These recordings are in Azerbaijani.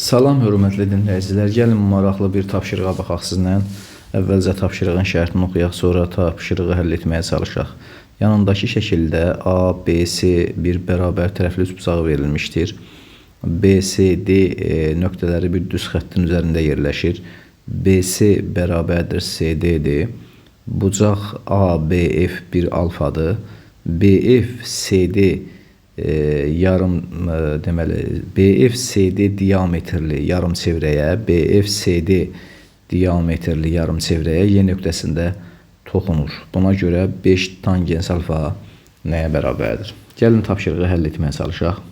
Salam hörmətli dinləyicilər. Gəlin maraqlı bir tapşırığa baxaq sizlə. Əvvəlcə tapşırığın şərtini oxuyaq, sonra tapşırığı həll etməyə çalışaq. Yanındakı şəkildə A, B, C bir bərabər tərəfli üçbucağı verilmişdir. BCD nöqtələri bir düz xəttin üzərində yerləşir. BC bərabərdir CD-dir. Bucaq ABF bir alfadır. BF CD yarım deməli BF CD diametrli yarım çevrəyə, BF CD diametrli yarım çevrəyə Y nöqtəsində toxunur. Buna görə 5 tangens alfa nəyə bərabərdir? Gəlin tapşırığı həll etməyə çalışaq.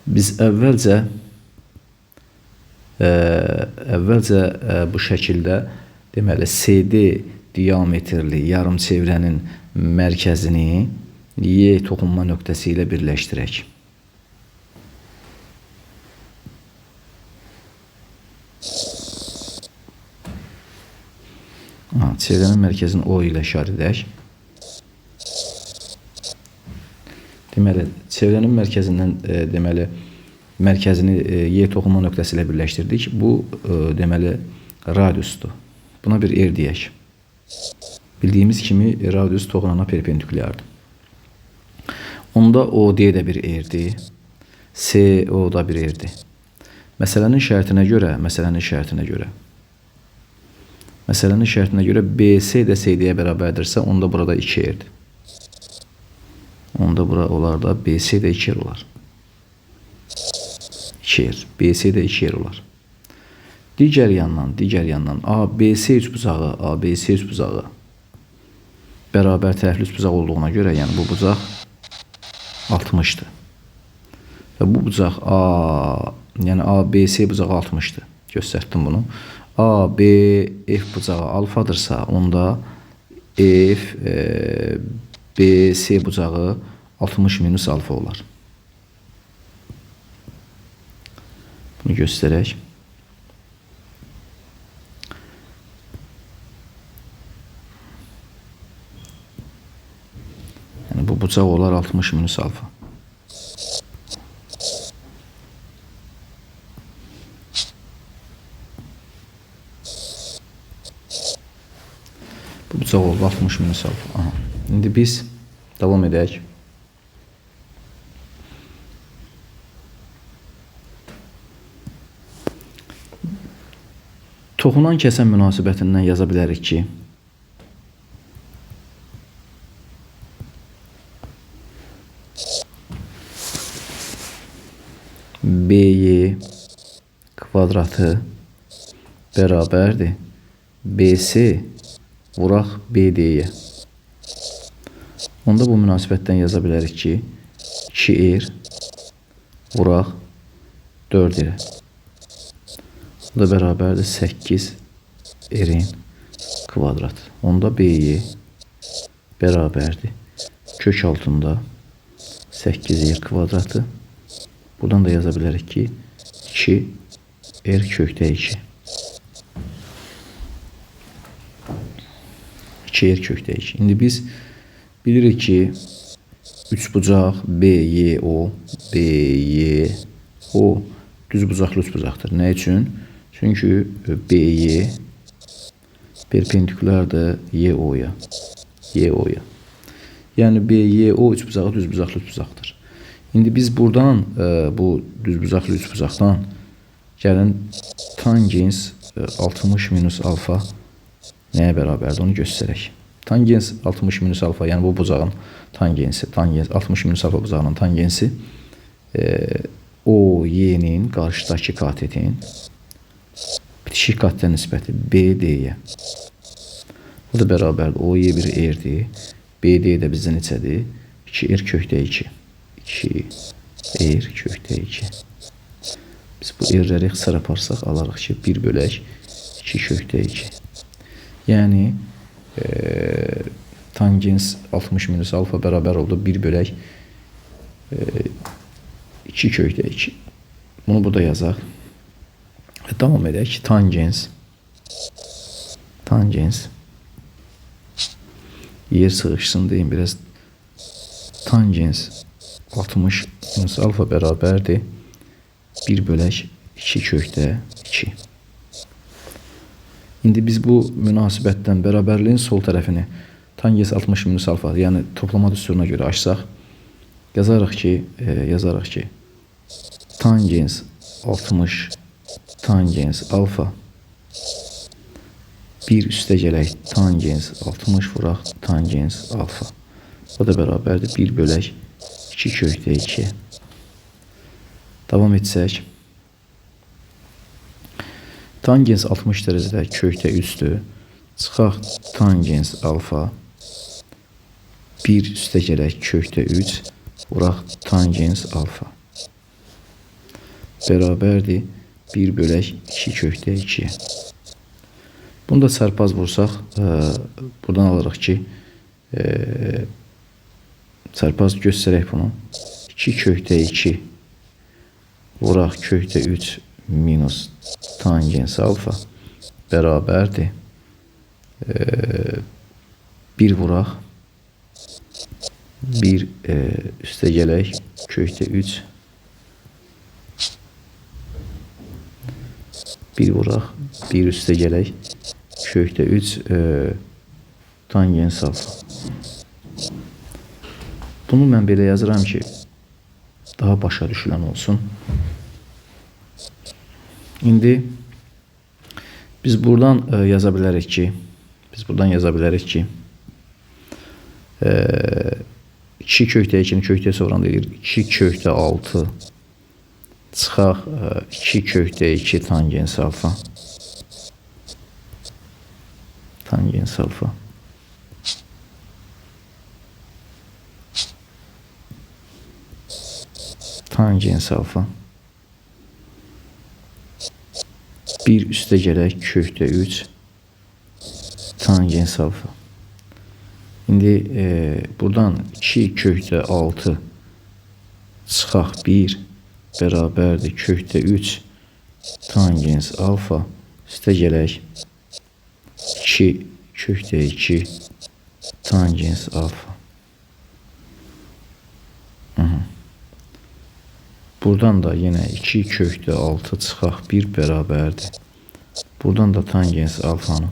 Biz əvvəlcə bu şəkildə deməli CD diametrli yarım çevrənin mərkəzini Y toxunma nöqtəsi ilə birləşdirək. Çevrənin mərkəzini O ilə işarə edək. Deməli, çevrənin mərkəzindən deməli mərkəzini Y toxunma nöqtəsi ilə birləşdirdik. Bu deməli radiusdur. Buna bir R deyək. Bildiyimiz kimi radius toxunana perpendikulyardır. Onda OD də bir R-dir. CO da bir R-dir. Məsələnin şərtinə görə BC də CD-yə bərabərdirsə, onda burada 2 R-dir. Onda bura olar da BC də 2 R olar. 2 R. BC də 2 R olar. Digər yandan ABC üçbucağı bərabər tərəfli üçbucaq olduğuna görə, yəni bu bucaq 60'dır. Və bu bucaq yəni ABC bucağı 60'dır. Göstərdim bunu. ABF bucağı alfadırsa, onda BC bucağı 60 minus alfa olar. Bunu göstərək. Yəni bu bucaq olar 60 minus alfa. Bu bucaq oldu 60 minus alfa. İndi biz davam edək. Toxunan kəsən münasibətindən yaza bilərik ki, BY kvadratı bərabərdir BC vuraq BD-yə. Onda bu münasibətdən yaza bilərik ki, 2R vuraq 4R. Bu da bərabərdir 8R'in kvadratı. Onda BY bərabərdir kök altında 8R kvadratı. Buradan da yaza bilərik ki, 2R kökdə 2. 2R kökdə 2. İndi biz bilirik ki, üçbucaq BYO düzbucaqlı üçbucaqdır. Nə üçün? Çünki BY perpendikulardır YO-ya. Yəni BYO üçbucağı düzbucaqlı üçbucaqdır. İndi biz buradan bu düzbucaqlı üçbucaqdan gəlin tangens 60 minus alfa nəyə bərabərdir onu göstərək. Tangens 60 minus alfa, yəni bu bucağın tangensi, 60 minus alfa bucağının tangensi OY-nin qarşıdakı katetin bitişik katə nisbəti BD-yə. Bu da bərabərdir. OY bir R-dir. BD də bizdə neçədir? 2R kökdə 2. 2R kökdə 2. Biz bu R-ləri ixtisar aparsaq alarıq ki, 1 bölək 2 kökdə 2. Yəni tangens 60 minus alfa bərabər oldu 1 bölək 2 kökdə 2. Bunu burada yazaq. Davam edək. Tangens yer sığışsın deyim biraz. Tangens 60 minus alfa bərabərdir 1 bölək 2 kökdə 2. İndi biz bu münasibətdən bərabərliyin sol tərəfini tangens 60 minus alfa, yəni toplama düsturuna görə açsaq, yazarıq ki, tangens 60 tangens alfa 1 üstə gələk tangens 60 vuraq tangens alfa. O da bərabərdir 1 bölək 2 kökdə 2. Davam etsək. Tangens 60 dərəcədə kökdə 3-dür. Çıxaq tangens alfa 1 üstə gələk kökdə 3 vuraq tangens alfa. Bərabərdir 1 bölək 2 kökdə 2. Bunu da çarpaz vursaq, buradan alırıq ki, çarpaz göstərək bunu. 2 kökdə 2 vuraq kökdə 3 minus tangens alfa bərabərdir 1 vuraq 1 üstə gələk kökdə 3 1 vuraq 1 üstə gələk kökdə 3 tangens alfa. Bunu mən belə yazıram ki, daha başa düşülən olsun. İndi biz buradan yaza bilərik ki, 2 kökdə 2-ni kökdə soğuran deyir, 2 kökdə 6 çıxaq 2 kökdə 2 tangens alfa. Tangens alfa. Tangens alfa. 1 üstə gələk kökdə 3 tangens alfa. İndi buradan 2 kökdə 6 çıxaq 1 bərabərdir kökdə 3 tangens alfa üstə gələk 2 kökdə 2 tangens alfa. Buradan da yine 2 kökdə 6 çıxaq 1 bərabərdir. Buradan da tangens alfanı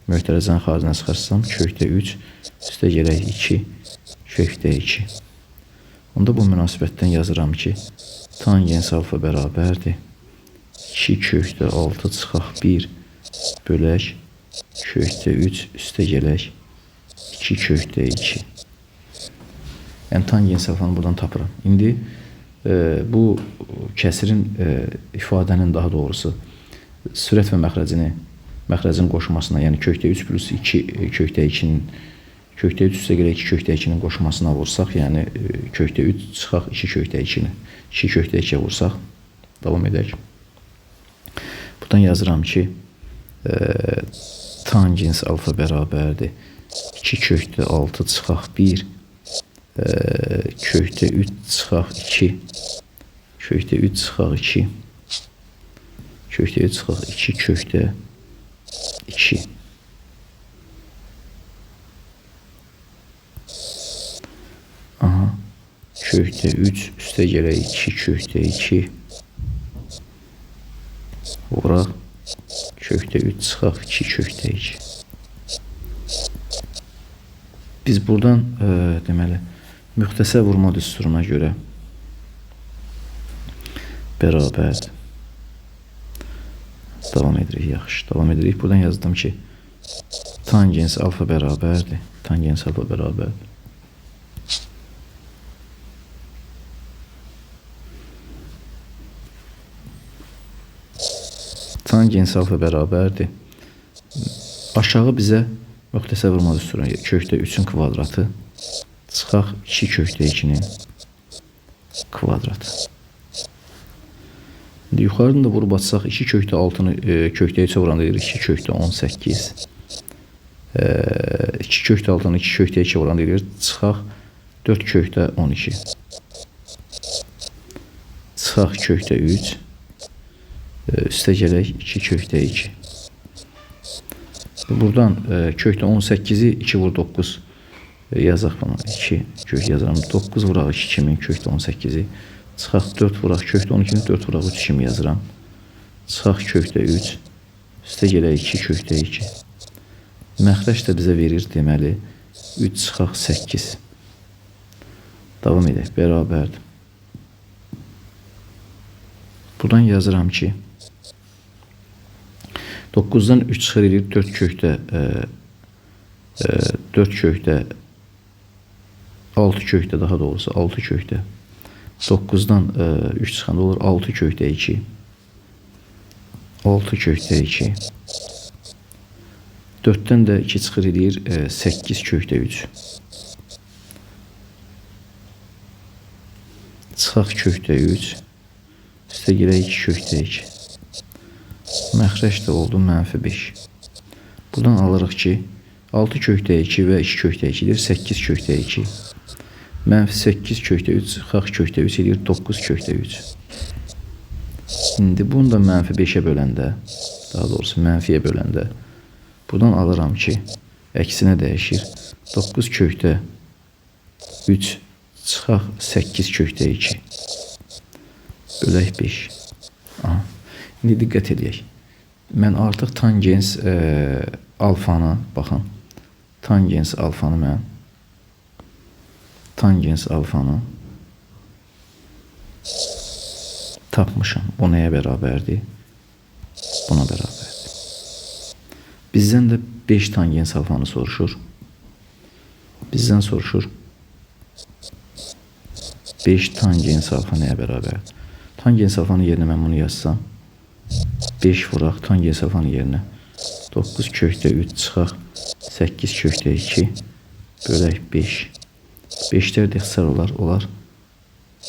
möhtərəzənin xaricinə çıxarsam kökdə 3 üstə gələk 2 kökdə 2. Onda bu münasibətdən yazıram ki, tangens alfa bərabərdir 2 kökdə 6 çıxaq 1 bölək kökdə 3 üstə gələk 2 kökdə 2. Yəni tangens alfanı buradan tapıram. İndi bu kəsirin ifadənin daha doğrusu sürət və məxrəcin qoşmasına, yəni kökdə 3 plus 2 kökdə 2-nin kökdə 3 üstə gələk 2 kökdə 2-nin qoşmasına vursaq, yəni kökdə 3 çıxaq 2 kökdə 2-ni 2 kökdə 2-yə vursaq, davam edək. Buradan yazıram ki, tangens alfa bərabərdir 2 kökdə 6 çıxaq 1 kökdə 3 çıxaq 2 kökdə 3 çıxaq 2 kökdə 3 çıxaq 2 kökdə 2. Aha. Kökdə 3 üstə gələk 2 kökdə 2 vuraq kökdə 3 çıxaq 2 kökdə 2. Biz buradan deməli müxtəsər vurma düsturuna görə bərabərdir. Davam edirik, yaxşı. Davam edirik. Buradan yazdım ki, tangens alfa bərabərdir. Tangens alfa bərabərdir. Tangens alfa bərabərdir. Aşağı bizə müxtəsər vurma düsturuna görə kökdə 3-ün kvadratı çıxaq 2 kökdə 2-nin kvadratı. İndi yuxarıdan da vurub açsaq 2 kökdə 6-nı kökdə 3-ə vuranda deyirik 2 kökdə 18. 2 kökdə 6-nı 2 kökdə 2-ə vuranda deyirik çıxaq 4 kökdə 12. Çıxaq kökdə 3 üstə gələk 2 kökdə 2. Buradan kökdə 18-i 2 vur 9 yazaq bunu. 2 kök yazıram. 9 vuraq 2 kimi kökdə 18-i Çıxaq 4 vuraq kökdə 12-ni 4 vuraq 3 kimi yazıram. Çıxaq kökdə 3. Üstə gələk 2 kökdə 2. Məxrəc də bizə verir deməli 3 çıxaq 8. Davam edək. Bərabərdir. Buradan yazıram ki 9-dan 3 çıxır edir 4 kökdə 4 kökdə 6 kökdə daha doğrusu 6 kökdə 9-dan 3 çıxanda olur 6 kökdə 2 6 kökdə 2 4-dən də 2 çıxır edir 8 kökdə 3 çıxaq kökdə 3 üstə gələk 2 kökdə 2 məxrəc də oldu -5. Buradan alırıq ki 6 kökdə 2 və 2 kökdə 2-dir 8 kökdə 2 -8 kökdə 3 çıxaq kökdə 3 edir 9 kökdə 3. İndi bunu da -5-ə böləndə, daha doğrusu mənfiyə böləndə buradan alıram ki əksinə dəyişir 9 kökdə 3 çıxaq 8 kökdə 2 bölək 5. Aha. İndi diqqət edək. Mən artıq tangens alfanı, baxın, tangens alfanı tapmışam. O nəyə bərabərdir? Buna bərabərdir. Bizdən də 5 tangens alfanı soruşur. Bizdən soruşur 5 tangens alfa nəyə bərabərdir? Tangens alfanın yerinə mən bunu yazsam 5 vuraq tangens alfanın yerinə 9 kökdə 3 çıxaq 8 kökdə 2 bölək 5. 5'lər də ixtisar olar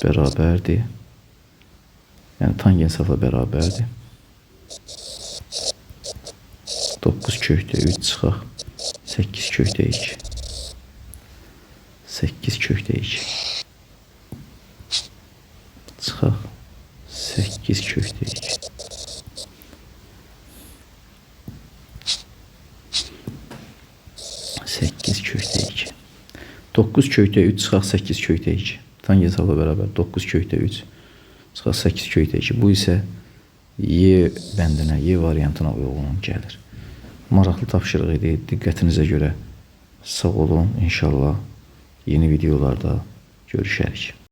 bərabərdir. Yəni tangens alfa bərabərdir 9 kökdə 3 çıxaq 8 kökdə 2 8 kökdə 2 çıxaq 8 kökdə 2 8 kökdə 2 9 kökdə 3 çıxaq 8 kökdə 2 tangens alfa bərabər 9 kökdə 3 çıxaq 8 kökdə 2. Bu isə Y bəndinə, Y variantına uyğun gəlir. Maraqlı tapşırıq idi. Diqqətinizə görə sağ olun. İnşallah yeni videolarda görüşərik.